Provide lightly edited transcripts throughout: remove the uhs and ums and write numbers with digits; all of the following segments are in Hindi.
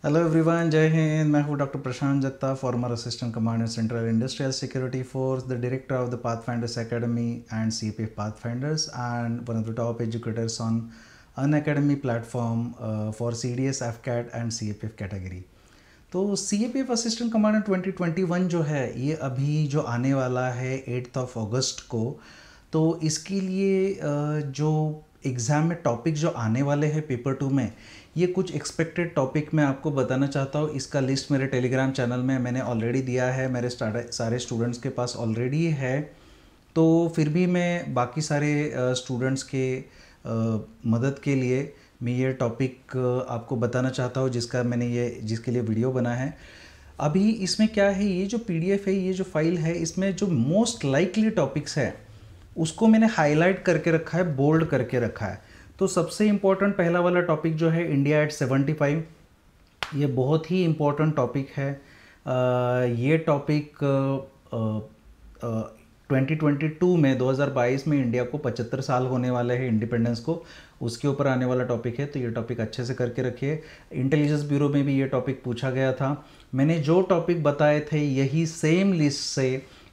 हेलो एवरीवन, जय हिंद। मैं हूँ doctor Prashant Jagtap, former assistant commander central industrial security force, the director of the pathfinders academy and CPF pathfinders, and one of the top educators on Unacademy platform for CDS, FCAT and CAPF category. तो CAPF असिस्टेंट कमांडर 2021 जो है, ये अभी जो आने वाला है 8 अगस्त को। तो इसके लिए जो एग्ज़ाम में टॉपिक जो आने वाले हैं पेपर 2 में, ये कुछ एक्सपेक्टेड टॉपिक मैं आपको बताना चाहता हूँ। इसका लिस्ट मेरे टेलीग्राम चैनल में मैंने ऑलरेडी दिया है, मेरे सारे स्टूडेंट्स के पास ऑलरेडी है। तो फिर भी मैं बाकी सारे स्टूडेंट्स के मदद के लिए मैं ये टॉपिक आपको बताना चाहता हूँ, जिसके लिए वीडियो बना है। अभी इसमें क्या है, ये जो PDF है, ये जो फाइल है, इसमें जो मोस्ट लाइकली टॉपिक्स है उसको मैंने हाईलाइट करके रखा है, बोल्ड करके रखा है। तो सबसे इम्पोर्टेंट पहला वाला टॉपिक जो है इंडिया एट 75, ये बहुत ही इम्पोर्टेंट टॉपिक है। ये टॉपिक 2022 में 2022 में इंडिया को 75 साल होने वाले हैं इंडिपेंडेंस को, उसके ऊपर आने वाला टॉपिक है। तो ये टॉपिक अच्छे से करके रखिए। इंटेलिजेंस ब्यूरो में भी ये टॉपिक पूछा गया था। मैंने जो टॉपिक बताए थे यही सेम लिस्ट से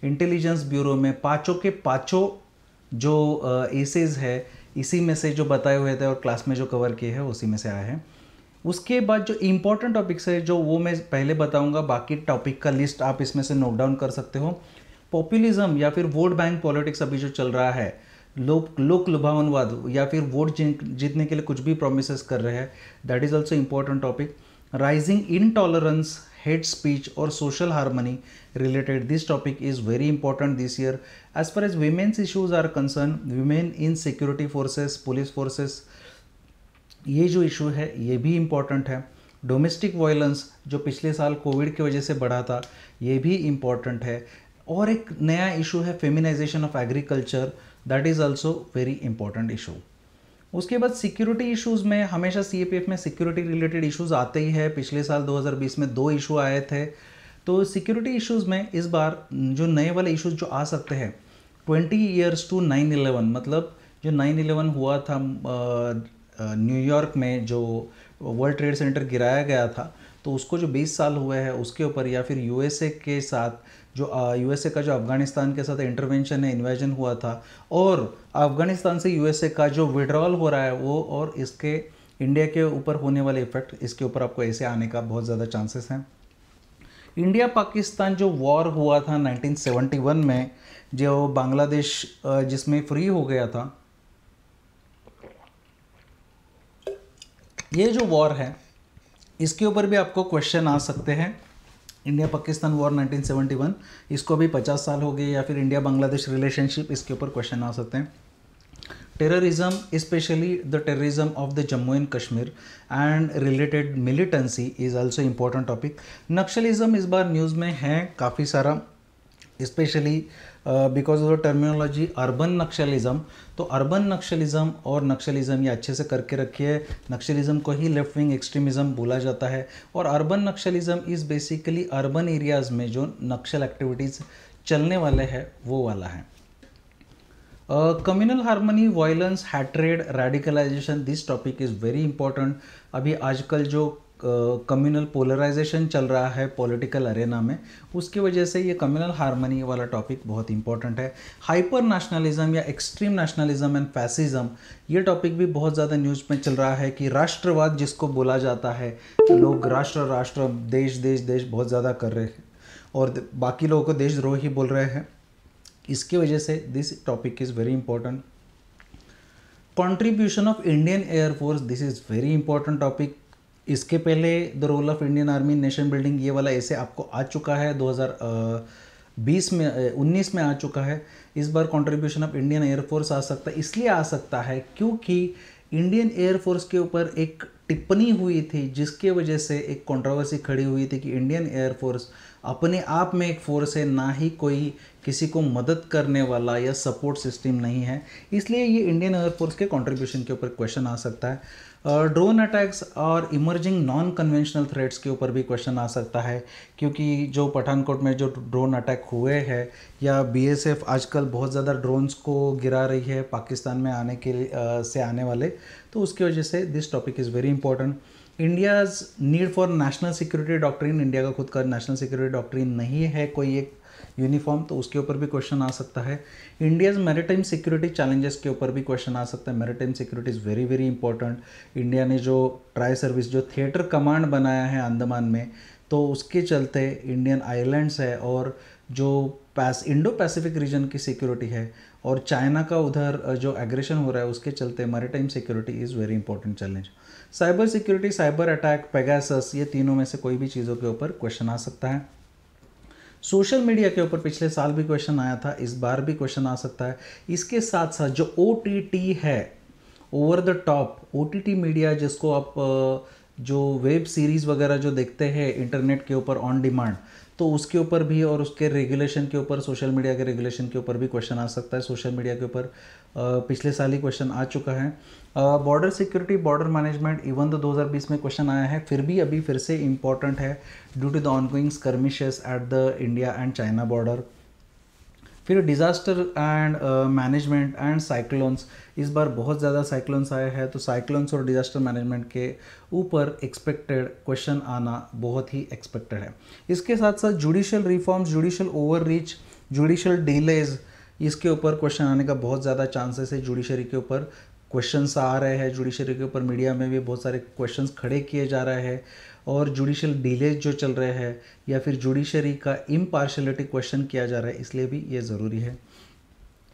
इंटेलिजेंस ब्यूरो में पाँचों के पाँचों जो एसेज है, इसी में से जो बताए हुए थे और क्लास में जो कवर किए हैं उसी में से आए हैं। उसके बाद जो इम्पोर्टेंट टॉपिक्स है जो वो मैं पहले बताऊंगा, बाकी टॉपिक का लिस्ट आप इसमें से नोट डाउन कर सकते हो। पॉपुलिज्म या फिर वोट बैंक पॉलिटिक्स अभी जो चल रहा है, लोक लुभावनवाद या फिर वोट जीतने के लिए कुछ भी प्रोमिस कर रहे हैं, that is also important topic. Rising intolerance, hate speech और social harmony related, this topic is very important this year. As far as women's issues are concerned, women in security forces, police forces, ये जो इशू है ये भी इम्पॉर्टेंट है। डोमेस्टिक वायलेंस जो पिछले साल कोविड की वजह से बढ़ा था, ये भी इम्पॉर्टेंट है। और एक नया इशू है feminization of agriculture, that is also very important issue. उसके बाद सिक्योरिटी इश्यूज़ में हमेशा CAPF में सिक्योरिटी रिलेटेड इश्यूज़ आते ही है। पिछले साल 2020 में 2 इशू आए थे। तो सिक्योरिटी इश्यूज़ में इस बार जो नए वाले इश्यूज़ जो आ सकते हैं, 20 ईयर्स टू 9/11, मतलब जो 9/11 हुआ था न्यूयॉर्क में, जो वर्ल्ड ट्रेड सेंटर गिराया गया था, तो उसको जो 20 साल हुए हैं उसके ऊपर, या फिर USA के साथ जो USA का जो अफ़गानिस्तान के साथ इंटरवेंशन है, इन्वेजन हुआ था, और अफ़गानिस्तान से USA का जो विड्रॉल हो रहा है वो, और इसके इंडिया के ऊपर होने वाले इफेक्ट, इसके ऊपर आपको ऐसे आने का बहुत ज़्यादा चांसेस हैं। इंडिया पाकिस्तान जो वॉर हुआ था 1971 में, जो बांग्लादेश जिसमें फ्री हो गया था, ये जो वॉर है इसके ऊपर भी आपको क्वेश्चन आ सकते हैं। इंडिया पाकिस्तान वॉर 1971, इसको भी 50 साल हो गए, या फिर इंडिया बांग्लादेश रिलेशनशिप, इसके ऊपर क्वेश्चन आ सकते हैं। Terrorism, specially the terrorism of the Jammu and Kashmir and related militancy is also important topic. Naxalism इस बार न्यूज़ में है काफ़ी सारा, specially because of the terminology urban Naxalism. तो अर्बन नक्सलिज्म और नक्सलिज्म ये अच्छे से करके रखिए। नक्सलिज्म को ही लेफ्ट विंग एक्सट्रीमिज्म बोला जाता है, और urban Naxalism is basically urban areas में जो नक्सल एक्टिविटीज़ चलने वाले हैं वो वाला है। Communal harmony, violence, hatred, radicalization, this topic is very important. अभी आजकल जो कम्युनल पोलराइजेशन चल रहा है पॉलिटिकल अरेना में, उसकी वजह से ये कम्युनल हार्मनी वाला टॉपिक बहुत इंपॉर्टेंट है। हाइपर नेशनलिज्म या एक्सट्रीम नेशनलिज्म एंड फैसिज्म, ये टॉपिक भी बहुत ज़्यादा न्यूज़ में चल रहा है कि राष्ट्रवाद जिसको बोला जाता है, लोग राष्ट्र देश देश देश बहुत ज़्यादा कर रहे हैं और बाकी लोगों को देशद्रोह ही बोल रहे हैं। इसकी वजह से this topic is very important. Contribution of Indian Air Force, this is very important topic. इसके पहले the role of Indian Army in nation building, ये वाला ऐसे आपको आ चुका है 2020 में 19 में आ चुका है। इस बार कंट्रीब्यूशन ऑफ इंडियन एयरफोर्स आ सकता है, इसलिए आ सकता है क्योंकि इंडियन एयरफोर्स के ऊपर एक टिप्पणी हुई थी जिसके वजह से एक कंट्रोवर्सी खड़ी हुई थी कि इंडियन एयरफोर्स अपने आप में एक फोर्स है, ना ही कोई किसी को मदद करने वाला या सपोर्ट सिस्टम नहीं है। इसलिए ये इंडियन एयरफोर्स के कंट्रीब्यूशन के ऊपर क्वेश्चन आ सकता है। ड्रोन अटैक्स और इमर्जिंग नॉन कन्वेंशनल थ्रेट्स के ऊपर भी क्वेश्चन आ सकता है, क्योंकि जो पठानकोट में जो ड्रोन अटैक हुए हैं, या BSF आजकल बहुत ज़्यादा ड्रोन्स को गिरा रही है पाकिस्तान में आने के लिए से आने वाले, तो उसकी वजह से this topic is very important. India's need for national security doctrine, India का खुद का नेशनल सिक्योरिटी डॉक्ट्रिन नहीं है कोई एक यूनिफॉर्म, तो उसके ऊपर भी क्वेश्चन आ सकता है। इंडियाज़ मैरिटाइम सिक्योरिटी चैलेंजेस के ऊपर भी क्वेश्चन आ सकता है। Maritime security is very very important. India ने जो ट्राई सर्विस जो थिएटर कमांड बनाया है अंडमान में, तो उसके चलते इंडियन आइलैंड्स है और जो इंडो पैसिफिक रीजन की सिक्योरिटी है और चाइना का उधर जो एग्रेशन हो रहा है उसके चलते maritime security is very important challenge. Cyber security, cyber attack, Pegasus, ये तीनों में से कोई भी चीज़ों के ऊपर क्वेश्चन आ सकता है। सोशल मीडिया के ऊपर पिछले साल भी क्वेश्चन आया था, इस बार भी क्वेश्चन आ सकता है। इसके साथ साथ जो OTT है, over the top OTT media, जिसको आप जो वेब सीरीज़ वगैरह जो देखते हैं इंटरनेट के ऊपर ऑन डिमांड, तो उसके ऊपर भी और उसके रेगुलेशन के ऊपर, सोशल मीडिया के रेगुलेशन के ऊपर भी क्वेश्चन आ सकता है। सोशल मीडिया के ऊपर पिछले साल ही क्वेश्चन आ चुका है। Border security, border management, even तो 2020 में क्वेश्चन आया है, फिर भी अभी फिर से इंपॉर्टेंट है due to the ongoing skirmishes at the India and China border. फिर disaster and management and cyclones, इस बार बहुत ज़्यादा साइक्लोन्स आए हैं, तो साइक्लोन्स और डिज़ास्टर मैनेजमेंट के ऊपर एक्सपेक्टेड क्वेश्चन आना बहुत ही एक्सपेक्टेड है। इसके साथ साथ judicial reforms, judicial over reach, judicial delays, इसके ऊपर क्वेश्चन आने का बहुत ज़्यादा चांसेस है। जुडिशरी के ऊपर क्वेश्चंस आ रहे हैं, जुडिशरी के ऊपर मीडिया में भी बहुत सारे क्वेश्चंस खड़े किए जा रहे हैं, और जुडिशियल डिलेज जो चल रहे हैं या फिर जुडिशरी का इम्पार्शलिटी क्वेश्चन किया जा रहा है, इसलिए भी ये ज़रूरी है।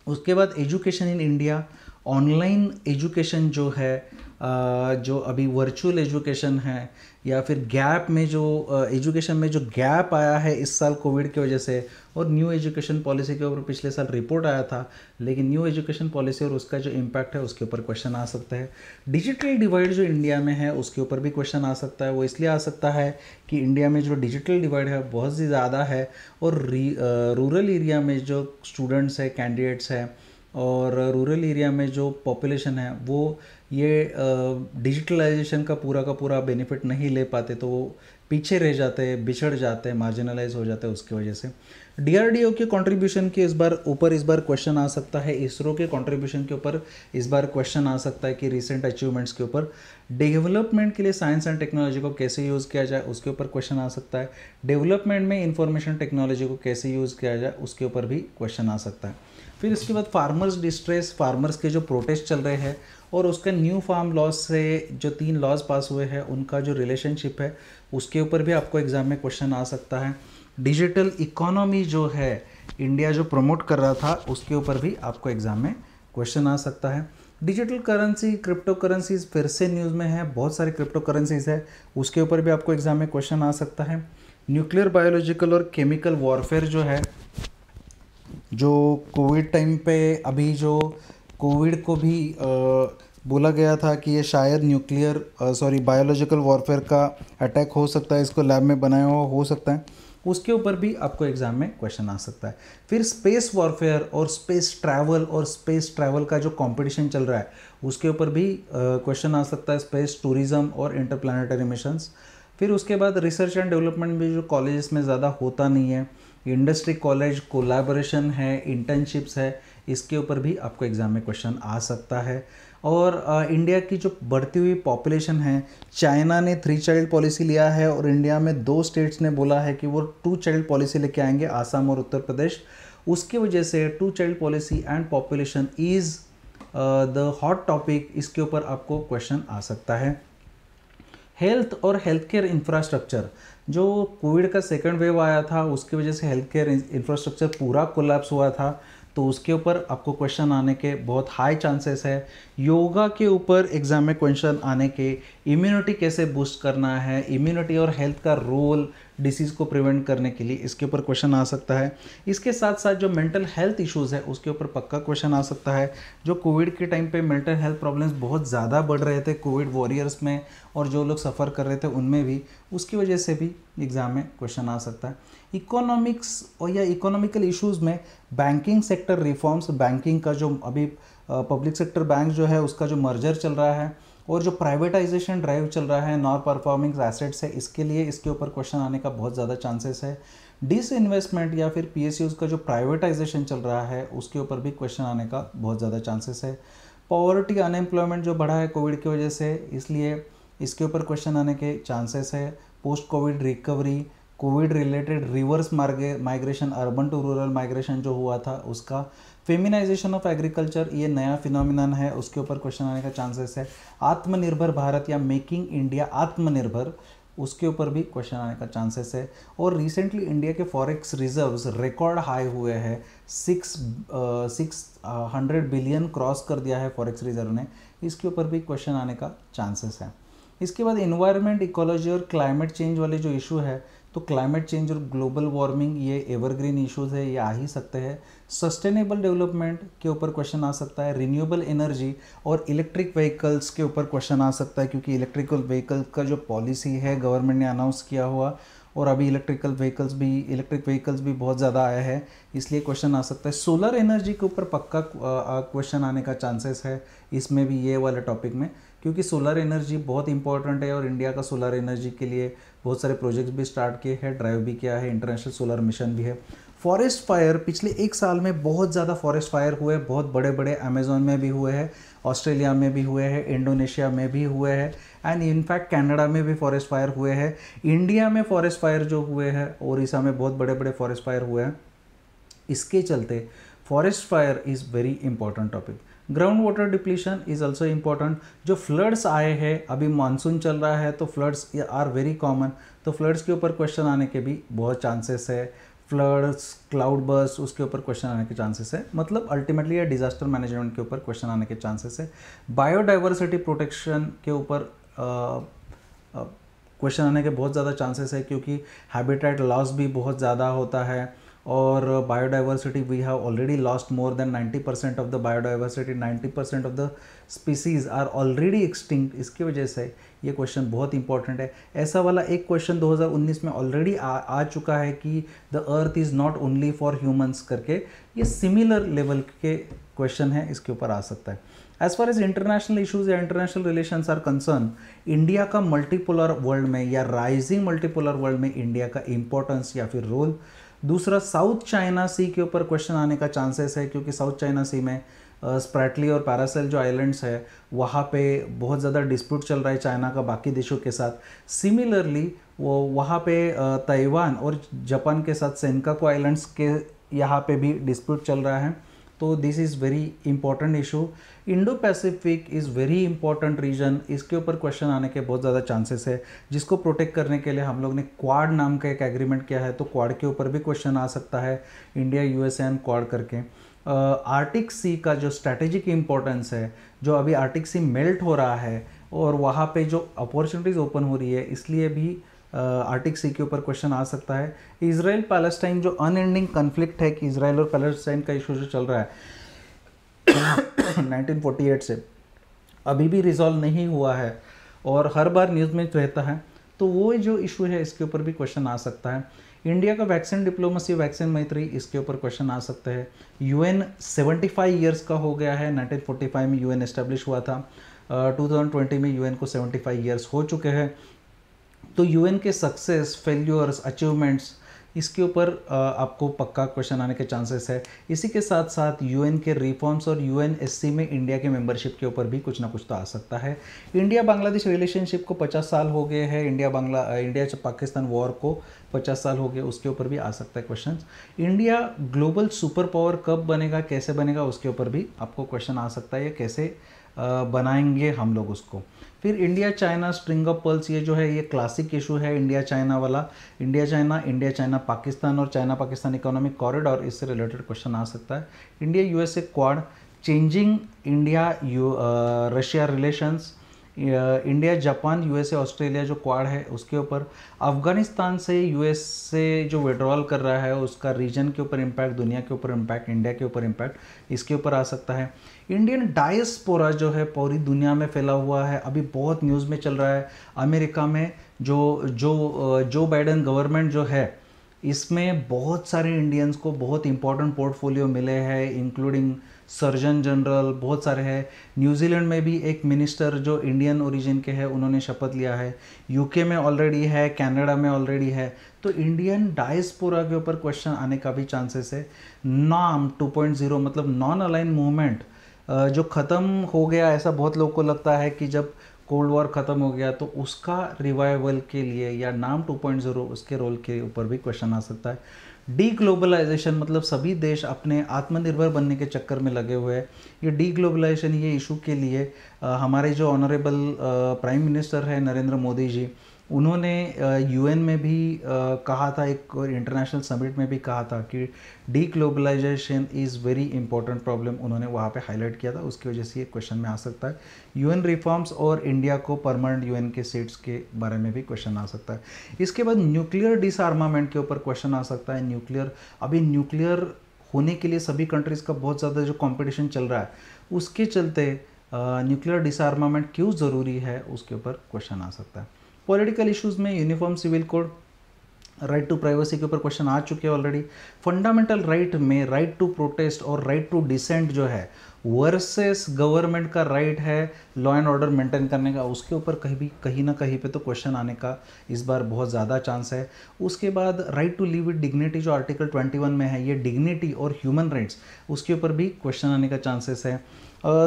उसके बाद education in India, online education जो है, जो अभी वर्चुअल एजुकेशन है, या फिर गैप में जो एजुकेशन में जो गैप आया है इस साल कोविड की वजह से, और न्यू एजुकेशन पॉलिसी के ऊपर पिछले साल रिपोर्ट आया था, लेकिन न्यू एजुकेशन पॉलिसी और उसका जो इम्पैक्ट है उसके ऊपर क्वेश्चन आ सकता है। डिजिटल डिवाइड जो इंडिया में है उसके ऊपर भी क्वेश्चन आ सकता है। वो इसलिए आ सकता है कि इंडिया में जो डिजिटल डिवाइड है बहुत ही ज़्यादा है, और रूरल एरिया में जो स्टूडेंट्स है, कैंडिडेट्स हैं, और रूरल एरिया में जो पॉपुलेशन है वो ये डिजिटलाइजेशन का पूरा बेनिफिट नहीं ले पाते, तो वो पीछे रह जाते हैं, बिछड़ जाते हैं, मार्जिनलाइज हो जाते हैं। उसकी वजह से DRDO के कंट्रीब्यूशन के इस बार क्वेश्चन आ सकता है। इसरो के कंट्रीब्यूशन के ऊपर इस बार क्वेश्चन आ सकता है कि रिसेंट अचीवमेंट्स के ऊपर, डेवलपमेंट के लिए साइंस एंड टेक्नोलॉजी को कैसे यूज़ किया जाए उसके ऊपर क्वेश्चन आ सकता है। डेवलपमेंट में इंफॉर्मेशन टेक्नोलॉजी को कैसे यूज़ किया जाए उसके ऊपर भी क्वेश्चन आ सकता है। फिर इसके बाद फार्मर्स डिस्ट्रेस, फार्मर्स के जो प्रोटेस्ट चल रहे हैं और उसका न्यू फार्म लॉज से जो 3 लॉज पास हुए हैं उनका जो रिलेशनशिप है उसके ऊपर भी आपको एग्जाम में क्वेश्चन आ सकता है। डिजिटल इकोनॉमी जो है इंडिया जो प्रमोट कर रहा था उसके ऊपर भी आपको एग्जाम में क्वेश्चन आ सकता है। डिजिटल करेंसी, क्रिप्टो करेंसीज फिर से न्यूज़ में है, बहुत सारे क्रिप्टो करेंसीज है, उसके ऊपर भी आपको एग्जाम में क्वेश्चन आ सकता है। न्यूक्लियर, बायोलॉजिकल और केमिकल वॉरफेयर जो है, जो कोविड टाइम पे अभी जो कोविड को भी बोला गया था कि ये शायद बायोलॉजिकल वॉरफेयर का अटैक हो सकता है, इसको लैब में बनाया हुआ हो सकता है, उसके ऊपर भी आपको एग्जाम में क्वेश्चन आ सकता है। फिर स्पेस वॉरफेयर और स्पेस ट्रैवल का जो कंपटीशन चल रहा है उसके ऊपर भी क्वेश्चन आ सकता है, स्पेस टूरिज्म और इंटरप्लानेटरी मिशंस। फिर उसके बाद रिसर्च एंड डेवलपमेंट भी जो कॉलेजेस में ज़्यादा होता नहीं है, इंडस्ट्री कॉलेज, कोलैबोरेशन है, इंटर्नशिप्स है, इसके ऊपर भी आपको एग्जाम में क्वेश्चन आ सकता है। और इंडिया की जो बढ़ती हुई पॉपुलेशन है, चाइना ने 3 चाइल्ड पॉलिसी लिया है और इंडिया में 2 स्टेट्स ने बोला है कि वो 2 चाइल्ड पॉलिसी लेके आएंगे, आसाम और उत्तर प्रदेश। उसकी वजह से 2 child policy and population is the hot topic, इसके ऊपर आपको क्वेश्चन आ सकता है। हेल्थ और हेल्थ केयर इंफ्रास्ट्रक्चर, जो कोविड का सेकंड वेव आया था उसकी वजह से हेल्थ केयर इंफ्रास्ट्रक्चर पूरा कोलैप्स हुआ था, तो उसके ऊपर आपको क्वेश्चन आने के बहुत हाई चांसेस है। योगा के ऊपर एग्जाम में क्वेश्चन आने के, इम्यूनिटी कैसे बूस्ट करना है, इम्यूनिटी और हेल्थ का रोल डिसीज़ को प्रिवेंट करने के लिए, इसके ऊपर क्वेश्चन आ सकता है। इसके साथ साथ जो मेंटल हेल्थ इश्यूज़ है उसके ऊपर पक्का क्वेश्चन आ सकता है। जो कोविड के टाइम पे मेंटल हेल्थ प्रॉब्लम्स बहुत ज़्यादा बढ़ रहे थे कोविड वॉरियर्स में, और जो लोग सफ़र कर रहे थे उनमें भी, उसकी वजह से भी एग्ज़ाम में क्वेश्चन आ सकता है। इकोनॉमिक्स और या इकोनॉमिकल इश्यूज़ में बैंकिंग सेक्टर रिफॉर्म्स, बैंकिंग का जो अभी पब्लिक सेक्टर बैंक जो है उसका जो मर्जर चल रहा है और जो प्राइवेटाइजेशन ड्राइव चल रहा है नॉन परफॉर्मिंग एसेट्स है, इसके लिए इसके ऊपर क्वेश्चन आने का बहुत ज़्यादा चांसेस है। डिसइन्वेस्टमेंट या फिर PSUs का जो प्राइवेटाइजेशन चल रहा है उसके ऊपर भी क्वेश्चन आने का बहुत ज़्यादा चांसेस है। पॉवर्टी, अनएम्प्लॉयमेंट जो बढ़ा है कोविड की वजह से, इसलिए इसके ऊपर क्वेश्चन आने के चांसेस है। Post Covid recovery, Covid related reverse migration, urban to rural migration जो हुआ था उसका, फेमिनाइजेशन ऑफ एग्रीकल्चर, ये नया फिनोमिनन है, उसके ऊपर क्वेश्चन आने का चांसेस है। आत्मनिर्भर भारत या मेकिंग इंडिया आत्मनिर्भर, उसके ऊपर भी क्वेश्चन आने का चांसेस है। और रिसेंटली इंडिया के फॉरेक्स रिजर्व्स रिकॉर्ड हाई हुए हैं, 600 बिलियन क्रॉस कर दिया है फॉरेक्स रिजर्व ने, इसके ऊपर भी क्वेश्चन आने का चांसेस है। इसके बाद इन्वायरमेंट, इकोलॉजी और क्लाइमेट चेंज वाले जो इशू है, तो क्लाइमेट चेंज और ग्लोबल वार्मिंग ये एवरग्रीन इश्यूज है, ये आ ही सकते हैं। सस्टेनेबल डेवलपमेंट के ऊपर क्वेश्चन आ सकता है। रिन्यूएबल एनर्जी और इलेक्ट्रिक व्हीकल्स के ऊपर क्वेश्चन आ सकता है, क्योंकि इलेक्ट्रिकल व्हीकल का जो पॉलिसी है गवर्नमेंट ने अनाउंस किया हुआ, और अभी इलेक्ट्रिक व्हीकल्स भी बहुत ज़्यादा आया है, इसलिए क्वेश्चन आ सकता है। सोलर एनर्जी के ऊपर पक्का क्वेश्चन आने का चांसेस है इसमें भी, ये वाले टॉपिक में, क्योंकि सोलर एनर्जी बहुत इंपॉर्टेंट है और इंडिया का सोलर एनर्जी के लिए बहुत सारे प्रोजेक्ट्स भी स्टार्ट किए हैं, ड्राइव भी किया है, इंटरनेशनल सोलर मिशन भी है। फॉरेस्ट फायर, पिछले एक साल में बहुत ज़्यादा फॉरेस्ट फायर हुए, बहुत बड़े बड़े, अमेजोन में भी हुए हैं, ऑस्ट्रेलिया में भी हुए हैं, इंडोनेशिया में भी हुए हैं, एंड इनफैक्ट कनाडा में भी फॉरेस्ट फायर हुए हैं। इंडिया में फॉरेस्ट फायर जो हुए हैं, ओडिशा में बहुत बड़े बड़े फॉरेस्ट फायर हुए हैं, इसके चलते forest fire is very important topic. Ground water depletion is also important. जो फ्लड्स आए हैं, अभी मानसून चल रहा है तो फ्लड्स आर वेरी कॉमन, तो फ्लड्स के ऊपर क्वेश्चन आने के भी बहुत चांसेस है। फ्लड्स, क्लाउड बर्स्ट, उसके ऊपर क्वेश्चन आने के चांसेस है, मतलब अल्टीमेटली ये डिजास्टर मैनेजमेंट के ऊपर क्वेश्चन आने के चांसेस है। बायोडाइवर्सिटी प्रोटेक्शन के ऊपर क्वेश्चन आने के बहुत ज़्यादा चांसेस है, क्योंकि हैबिटेट लॉस भी बहुत ज़्यादा होता है, और biodiversity we have already lost more than 90% of the biodiversity, 90% of the species are already extinct. इसकी वजह से ये क्वेश्चन बहुत इंपॉर्टेंट है। ऐसा वाला एक क्वेश्चन 2019 में ऑलरेडी आ चुका है कि the earth is not only for humans करके, ये सिमिलर लेवल के क्वेश्चन है, इसके ऊपर आ सकता है। As far as international issues या international relations are concern, India का मल्टीपोलर वर्ल्ड में या राइजिंग मल्टीपोलर वर्ल्ड में इंडिया का इंपॉर्टेंस या फिर रोल। दूसरा, साउथ चाइना सी के ऊपर क्वेश्चन आने का चांसेस है, क्योंकि साउथ चाइना सी में स्प्रैटली और पैरासेल जो आइलैंड्स है, वहाँ पे बहुत ज़्यादा डिस्प्यूट चल रहा है चाइना का बाकी देशों के साथ। सिमिलरली वो वहाँ पे ताइवान और जापान के साथ सेनकाकू आइलैंड्स के यहाँ पे भी डिस्प्यूट चल रहा है, तो this is very important issue. Indo Pacific is very important region, इसके ऊपर क्वेश्चन आने के बहुत ज़्यादा चांसेस है, जिसको प्रोटेक्ट करने के लिए हम लोग ने क्वाड नाम का एक एग्रीमेंट किया है, तो क्वाड के ऊपर भी क्वेश्चन आ सकता है, इंडिया यूएसए एंड क्वाड करके। आर्टिक सी का जो स्ट्रैटेजिक इंपॉर्टेंस है, जो अभी आर्टिक सी मेल्ट हो रहा है और वहाँ पे जो अपॉर्चुनिटीज़ ओपन हो रही है, इसलिए भी आर्टिक सी के ऊपर क्वेश्चन आ सकता है। इजराइल पैलेस्टाइन जो अनएंडिंग कन्फ्लिक्ट है, कि इजराइल और पैलेस्टाइन का इशू जो चल रहा है 1948 से अभी भी रिजॉल्व नहीं हुआ है और हर बार न्यूज़ में रहता है, तो वो जो इशू है इसके ऊपर भी क्वेश्चन आ सकता है। इंडिया का वैक्सीन डिप्लोमेसी, वैक्सीन मैत्री, इसके ऊपर क्वेश्चन आ सकते हैं। यूएन 75 ईयर्स का हो गया है, 1945 में यूएन एस्टेब्लिश हुआ था, 2020 में यूएन को 75 ईयर्स हो चुके हैं। तो यूएन के सक्सेस, फेल्यूर्स, अचीवमेंट्स, इसके ऊपर आपको पक्का क्वेश्चन आने के चांसेस है। इसी के साथ साथ यूएन के रिफॉर्म्स और यूएनएससी में इंडिया के मेंबरशिप के ऊपर भी कुछ ना कुछ तो आ सकता है। इंडिया बांग्लादेश रिलेशनशिप को 50 साल हो गए हैं, इंडिया पाकिस्तान वॉर को 50 साल हो गए, उसके ऊपर भी आ सकता है question. India global super power कब बनेगा, कैसे बनेगा, उसके ऊपर भी आपको क्वेश्चन आ सकता है, कैसे बनाएंगे हम लोग उसको। फिर India China string of pearls, ये जो है ये क्लासिक इशू है इंडिया चाइना वाला, इंडिया चाइना पाकिस्तान और चाइना पाकिस्तान इकोनॉमिक कॉरिडोर, इससे रिलेटेड क्वेश्चन आ सकता है। India USA quad, changing India Russia relations, India Japan USA Australia जो क्वाड है उसके ऊपर, अफगानिस्तान से यूएसए जो विड्रॉल कर रहा है उसका रीजन के ऊपर इम्पैक्ट, दुनिया के ऊपर इम्पैक्ट, इंडिया के ऊपर इम्पैक्ट, इसके ऊपर आ सकता है। इंडियन डायस्पोरा जो है पूरी दुनिया में फैला हुआ है, अभी बहुत न्यूज़ में चल रहा है। अमेरिका में जो बाइडेन गवर्नमेंट जो है, इसमें बहुत सारे इंडियंस को बहुत इंपॉर्टेंट पोर्टफोलियो मिले हैं, इंक्लूडिंग सर्जन जनरल, बहुत सारे हैं। न्यूजीलैंड में भी एक मिनिस्टर जो इंडियन ओरिजिन के हैं, उन्होंने शपथ लिया है। यूके में ऑलरेडी है, कनाडा में ऑलरेडी है। तो इंडियन डायस्पोरा के ऊपर क्वेश्चन आने का भी चांसेस है। नाम 2.0 मतलब नॉन अलाइन मूवमेंट जो ख़त्म हो गया, ऐसा बहुत लोगों को लगता है कि जब कोल्ड वॉर ख़त्म हो गया तो उसका रिवाइवल के लिए, या नाम 2.0 उसके रोल के ऊपर भी क्वेश्चन आ सकता है। डी ग्लोबलाइजेशन मतलब सभी देश अपने आत्मनिर्भर बनने के चक्कर में लगे हुए हैं। ये डी ग्लोबलाइजेशन ये इशू के लिए हमारे जो ऑनरेबल प्राइम मिनिस्टर है नरेंद्र मोदी जी, उन्होंने यूएन में भी कहा था, एक इंटरनेशनल समिट में भी कहा था कि de globalization is very important problem, उन्होंने वहाँ पे हाईलाइट किया था। उसकी वजह से ये क्वेश्चन में आ सकता है। यूएन रिफॉर्म्स और इंडिया को परमानेंट यूएन के सीट्स के बारे में भी क्वेश्चन आ सकता है। इसके बाद न्यूक्लियर डिसआर्मामेंट के ऊपर क्वेश्चन आ सकता है। अभी न्यूक्लियर होने के लिए सभी कंट्रीज़ का बहुत ज़्यादा जो कॉम्पिटिशन चल रहा है, उसके चलते न्यूक्लियर डिसआर्मामेंट क्यों ज़रूरी है, उसके ऊपर क्वेश्चन आ सकता है। पॉलिटिकल इश्यूज़ में uniform civil code, right to privacy के ऊपर क्वेश्चन आ चुके हैं ऑलरेडी। फंडामेंटल राइट में राइट टू प्रोटेस्ट और राइट टू डिसेंट जो है वर्सेस गवर्नमेंट का राइट है लॉ एंड ऑर्डर मेंटेन करने का, उसके ऊपर कहीं ना कहीं पे तो क्वेश्चन आने का इस बार बहुत ज़्यादा चांस है। उसके बाद right to live with dignity जो आर्टिकल 21 में है, ये डिग्निटी और ह्यूमन राइट्स, उसके ऊपर भी क्वेश्चन आने का चांसेस है।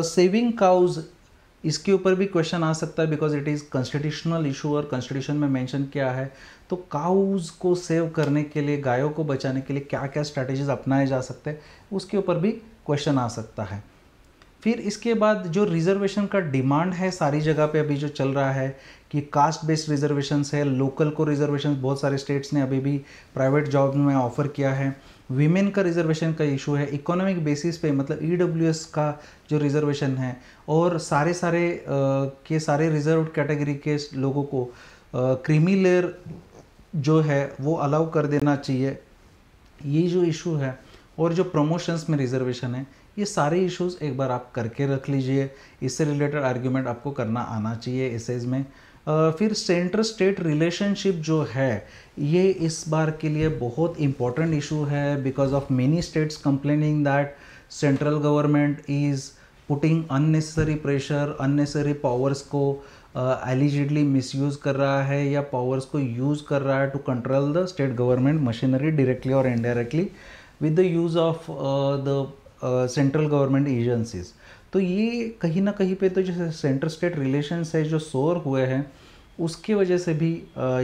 सेविंग काउज, इसके ऊपर भी क्वेश्चन आ सकता है because it is constitutional issue और कॉन्स्टिट्यूशन में मेंशन किया है। तो काउज को सेव करने के लिए, गायों को बचाने के लिए क्या क्या स्ट्रैटेजीज अपनाए जा सकते हैं, उसके ऊपर भी क्वेश्चन आ सकता है। फिर इसके बाद जो रिजर्वेशन का डिमांड है सारी जगह पे अभी जो चल रहा है कि कास्ट बेस्ड रिजर्वेशंस है, लोकल को रिजर्वेशन बहुत सारे स्टेट्स ने अभी भी प्राइवेट जॉब में ऑफर किया है। वीमेन का रिजर्वेशन का इशू है, इकोनॉमिक बेसिस पे मतलब ईडब्ल्यूएस का जो रिजर्वेशन है, और सारे रिजर्व कैटेगरी के लोगों को क्रीमी लेयर जो है वो अलाउ कर देना चाहिए, ये जो इशू है। और जो प्रमोशंस में रिजर्वेशन है, ये सारे इश्यूज एक बार आप करके रख लीजिए, इससे रिलेटेड आर्ग्यूमेंट आपको करना आना चाहिए एसेज में। फिर सेंटर स्टेट रिलेशनशिप जो है, ये इस बार के लिए बहुत इंपॉर्टेंट इशू है because of many states complaining that central government is putting unnecessary pressure, unnecessary powers को एलिजिडली मिसयूज़ कर रहा है या पावर्स को यूज़ कर रहा है to control the state government machinery directly और indirectly with the use of the central government agencies. तो ये कहीं ना कहीं पे तो जो सेंटर स्टेट रिलेशंस है जो सोर हुए हैं, उसकी वजह से भी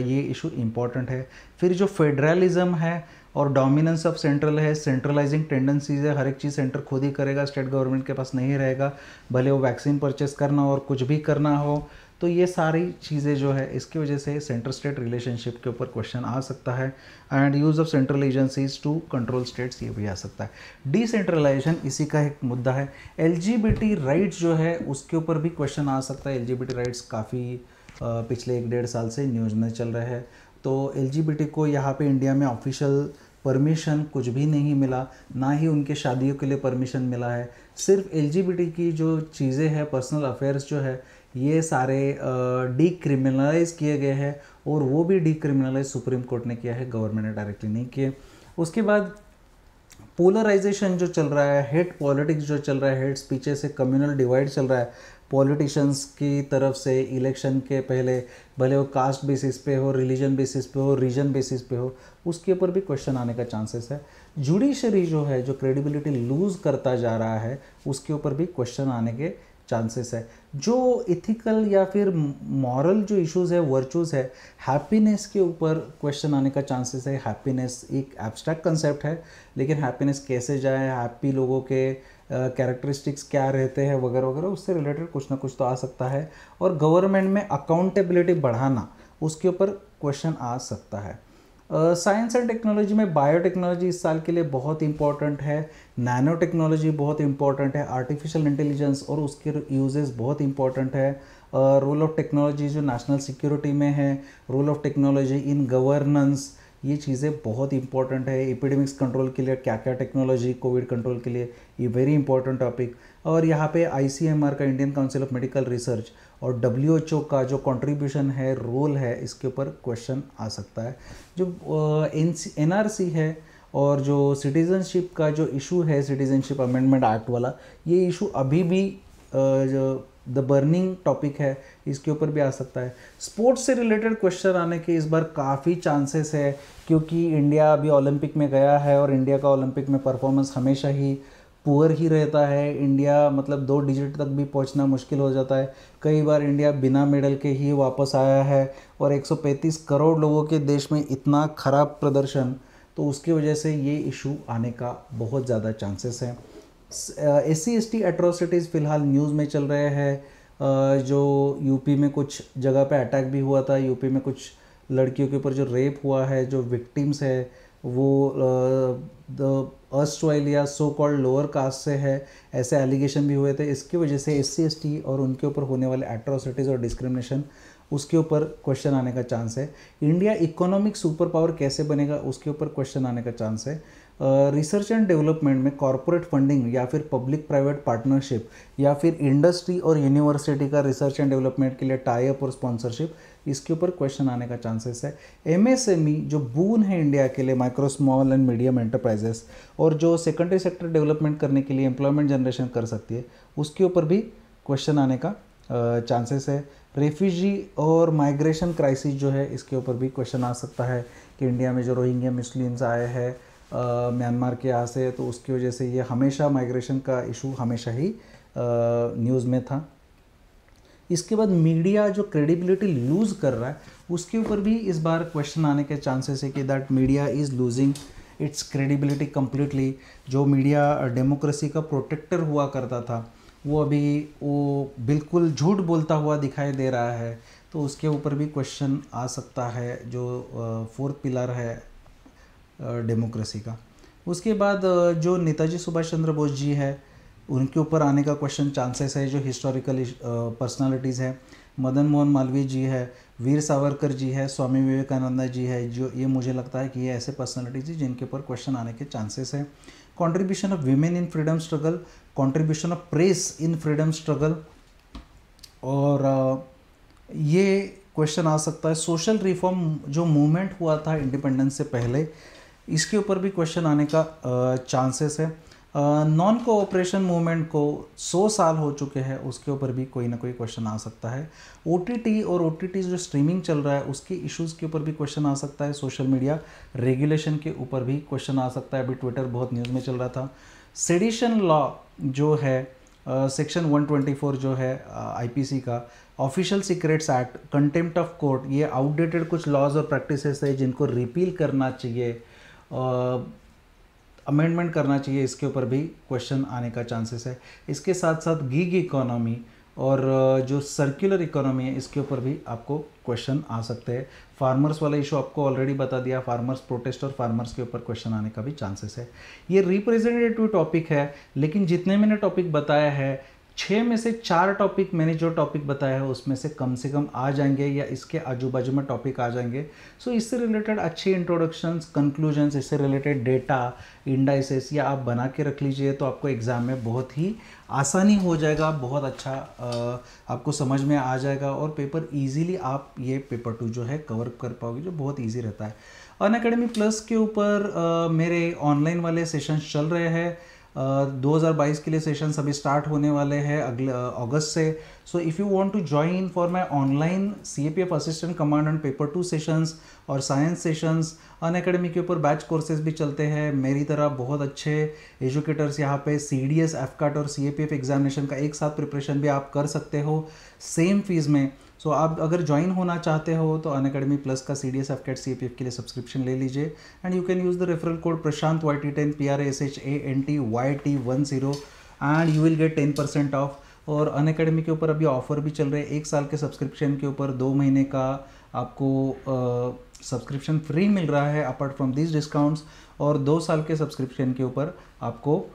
ये इशू इम्पॉर्टेंट है। फिर जो फेडरलिज्म है और डोमिनेंस ऑफ सेंट्रल है, सेंट्रलाइजिंग टेंडेंसीज है, हर एक चीज़ सेंटर खुद ही करेगा, स्टेट गवर्नमेंट के पास नहीं रहेगा, भले वो वैक्सीन परचेस करना और कुछ भी करना हो। तो ये सारी चीज़ें जो है इसकी वजह से सेंटर स्टेट रिलेशनशिप के ऊपर क्वेश्चन आ सकता है। And use of central agencies to control states, ये भी आ सकता है। डिसेंट्रलाइजेशन इसी का एक मुद्दा है। एलजीबीटी राइट्स जो है उसके ऊपर भी क्वेश्चन आ सकता है। एलजीबीटी राइट्स काफ़ी पिछले 1-1.5 साल से न्यूज़ में चल रहे हैं। तो एलजीबीटी को यहाँ पे इंडिया में ऑफिशियल परमिशन कुछ भी नहीं मिला, ना ही उनके शादियों के लिए परमिशन मिला है। सिर्फ एलजीबीटी की जो चीज़ें हैं, पर्सनल अफेयर्स जो है, ये सारे डीक्रिमिनलाइज किए गए हैं, और वो भी डीक्रिमिनलाइज सुप्रीम कोर्ट ने किया है, गवर्नमेंट ने डायरेक्टली नहीं किए। उसके बाद पोलराइजेशन जो चल रहा है, हेट पॉलिटिक्स जो चल रहा है, हेट स्पीचेस से कम्युनल डिवाइड चल रहा है पॉलिटिशियंस की तरफ से इलेक्शन के पहले, भले वो कास्ट बेसिस पे हो, रिलीजन बेसिस पे हो, रीजन बेसिस पे हो, उसके ऊपर भी क्वेश्चन आने का चांसेस है। जुडिशरी जो है जो क्रेडिबिलिटी लूज़ करता जा रहा है, उसके ऊपर भी क्वेश्चन आने के चांसेस है। जो इथिकल या फिर मॉरल जो इश्यूज़ है, वर्चूज़ है, हैप्पीनेस के ऊपर क्वेश्चन आने का चांसेस है। हैप्पीनेस एक एब्स्ट्रैक्ट कंसेप्ट है, लेकिन हैप्पीनेस कैसे जाए, हैप्पी लोगों के कैरेक्टरिस्टिक्स क्या रहते हैं वगैरह वगैरह, उससे रिलेटेड कुछ ना कुछ तो आ सकता है। और गवर्नमेंट में अकाउंटेबिलिटी बढ़ाना, उसके ऊपर क्वेश्चन आ सकता है। साइंस एंड टेक्नोलॉजी में बायोटेक्नोलॉजी इस साल के लिए बहुत इंपॉर्टेंट है, नैनो टेक्नोलॉजी बहुत इंपॉर्टेंट है, आर्टिफिशियल इंटेलिजेंस और उसके यूजेस बहुत इंपॉर्टेंट है। रोल ऑफ टेक्नोलॉजी जो नेशनल सिक्योरिटी में है, role of technology in governance, ये चीज़ें बहुत इंपॉर्टेंट है। एपिडेमिक्स कंट्रोल के लिए क्या क्या टेक्नोलॉजी, कोविड कंट्रोल के लिए, ये वेरी इंपॉर्टेंट टॉपिक। और यहाँ पे ICMR का, Indian council of medical research, और WHO का जो कंट्रीब्यूशन है, रोल है, इसके ऊपर क्वेश्चन आ सकता है। जो NRC है और जो सिटीज़नशिप का जो इशू है, सिटीज़नशिप अमेंडमेंट एक्ट वाला, ये इशू अभी भी जो द बर्निंग टॉपिक है, इसके ऊपर भी आ सकता है। स्पोर्ट्स से रिलेटेड क्वेश्चन आने के इस बार काफ़ी चांसेस है, क्योंकि इंडिया अभी ओलंपिक में गया है और इंडिया का ओलंपिक में परफॉर्मेंस हमेशा ही पुअर ही रहता है। इंडिया मतलब 2 डिजिट तक भी पहुंचना मुश्किल हो जाता है। कई बार इंडिया बिना मेडल के ही वापस आया है, और 135 करोड़ लोगों के देश में इतना खराब प्रदर्शन, तो उसकी वजह से ये इशू आने का बहुत ज़्यादा चांसेस है। SC/ST एट्रोसिटीज़ फ़िलहाल न्यूज़ में चल रहे हैं। जो यूपी में कुछ जगह पे अटैक भी हुआ था, यूपी में कुछ लड़कियों के ऊपर जो रेप हुआ है, जो विक्टिम्स है वो द अर्स्टवाइल या सो कॉल्ड लोअर कास्ट से है, ऐसे एलिगेशन भी हुए थे। इसकी वजह से SC/ST और उनके ऊपर होने वाले एट्रोसिटीज़ और डिस्क्रिमिनेशन, उसके ऊपर क्वेश्चन आने का चांस है। इंडिया इकोनॉमिक सुपर पावर कैसे बनेगा, उसके ऊपर क्वेश्चन आने का चांस है। रिसर्च एंड डेवलपमेंट में कॉरपोरेट फंडिंग या फिर पब्लिक प्राइवेट पार्टनरशिप या फिर इंडस्ट्री और यूनिवर्सिटी का रिसर्च एंड डेवलपमेंट के लिए टाई अप और स्पॉन्सरशिप, इसके ऊपर क्वेश्चन आने का चांसेस है। MSME जो बून है इंडिया के लिए, micro small and medium enterprises, और जो सेकेंडरी सेक्टर डेवलपमेंट करने के लिए एम्प्लॉयमेंट जनरेशन कर सकती है, उसके ऊपर भी क्वेश्चन आने का चांसेस है। रेफ्यूजी और माइग्रेशन क्राइसिस जो है, इसके ऊपर भी क्वेश्चन आ सकता है कि इंडिया में जो रोहिंग्या मुस्लिम्स आए हैं म्यांमार के यहाँ से, तो उसकी वजह से ये हमेशा माइग्रेशन का इशू हमेशा ही न्यूज़ में था। इसके बाद मीडिया जो क्रेडिबिलिटी लूज़ कर रहा है, उसके ऊपर भी इस बार क्वेश्चन आने के चांसेस है कि that media is losing its credibility completely. जो मीडिया डेमोक्रेसी का प्रोटेक्टर हुआ करता था, वो अभी वो बिल्कुल झूठ बोलता हुआ दिखाई दे रहा है, तो उसके ऊपर भी क्वेश्चन आ सकता है, जो 4th पिलर है डेमोक्रेसी का। उसके बाद जो नेताजी सुभाष चंद्र बोस जी है, उनके ऊपर आने का क्वेश्चन चांसेस है, जो हिस्टोरिकल पर्सनालिटीज़ है। मदन मोहन मालवीय जी है, वीर सावरकर जी है, स्वामी विवेकानंद जी है, जो ये मुझे लगता है कि ये ऐसे पर्सनालिटीज हैं जिनके ऊपर क्वेश्चन आने के चांसेस है। Contribution of women in freedom struggle, contribution of press in freedom struggle, और ये क्वेश्चन आ सकता है। सोशल रिफॉर्म जो मूवमेंट हुआ था इंडिपेंडेंस से पहले, इसके ऊपर भी क्वेश्चन आने का चांसेस है। नॉन कोऑपरेशन मूवमेंट को 100 साल हो चुके हैं, उसके ऊपर भी कोई ना कोई क्वेश्चन आ सकता है। OTT और OTT जो स्ट्रीमिंग चल रहा है, उसके इश्यूज़ के ऊपर भी क्वेश्चन आ सकता है। सोशल मीडिया रेगुलेशन के ऊपर भी क्वेश्चन आ सकता है। अभी ट्विटर बहुत न्यूज़ में चल रहा था। सेडिशन लॉ जो है, सेक्शन 124 जो है IPC का, official secrets act, contempt of court, ये आउटडेटेड कुछ लॉज और प्रैक्टिसेस है जिनको रिपील करना चाहिए, अमेंडमेंट करना चाहिए। इसके ऊपर भी क्वेश्चन आने का चांसेस है। इसके साथ साथ गिग इकोनॉमी और जो सर्कुलर इकोनॉमी है, इसके ऊपर भी आपको क्वेश्चन आ सकते हैं। फार्मर्स वाला इशू आपको ऑलरेडी बता दिया, फार्मर्स प्रोटेस्ट और फार्मर्स के ऊपर क्वेश्चन आने का भी चांसेस है। ये रिप्रेजेंटेटिव टॉपिक है, लेकिन जितने मैंने टॉपिक बताया है, 6 में से 4 टॉपिक मैंने जो टॉपिक बताया है उसमें से कम आ जाएंगे, या इसके आजू बाजू में टॉपिक आ जाएंगे। सो इससे रिलेटेड अच्छे इंट्रोडक्शंस, कंक्लूजन्स, इससे रिलेटेड डेटा, इंडाइसेस, या आप बना के रख लीजिए, तो आपको एग्ज़ाम में बहुत ही आसानी हो जाएगा, बहुत अच्छा आपको समझ में आ जाएगा, और पेपर ईजीली आप ये पेपर 2 जो है कवर कर पाओगे, जो बहुत ईजी रहता है। अनअकैडमी प्लस के ऊपर मेरे ऑनलाइन वाले सेशंस चल रहे हैं। 2022 के लिए सेशंस अभी स्टार्ट होने वाले हैं अगले अगस्त से। So if you want to join for my online CAPF assistant commandant paper 2 sessions और साइंस सेशंस, अनअकैडमी के ऊपर बैच कोर्सेज भी चलते हैं। मेरी तरह बहुत अच्छे एजुकेटर्स यहाँ पे CDS, FCAT और CAPF एग्जामिनेशन का एक साथ प्रिपरेशन भी आप कर सकते हो सेम फीस में। सो आप अगर ज्वाइन होना चाहते हो तो अनअकैडमी प्लस का CDS, FCAT, CAPF के लिए सब्सक्रिप्शन ले लीजिए, and you can use the referral code Prashant YT10 PRASHANTYT10 and you will get 10% of. और अनअकैडमी के ऊपर अभी ऑफर भी चल रहे हैं। 1 साल के सब्सक्रिप्शन के ऊपर 2 महीने का आपको सब्सक्रिप्शन फ्री मिल रहा है अपार्ट फ्रॉम दिस डिस्काउंट्स, और 2 साल के सब्सक्रिप्शन के ऊपर आपको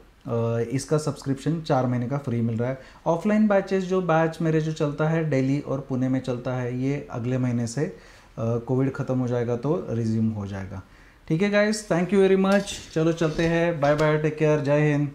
इसका सब्सक्रिप्शन 4 महीने का फ्री मिल रहा है। ऑफलाइन बैचेस, जो बैच मेरे जो चलता है दिल्ली और पुणे में चलता है, ये अगले महीने से कोविड ख़त्म हो जाएगा तो रिज्यूम हो जाएगा। ठीक है guys, thank you very much. चलो चलते हैं, बाय बाय, टेक केयर, जय हिंद।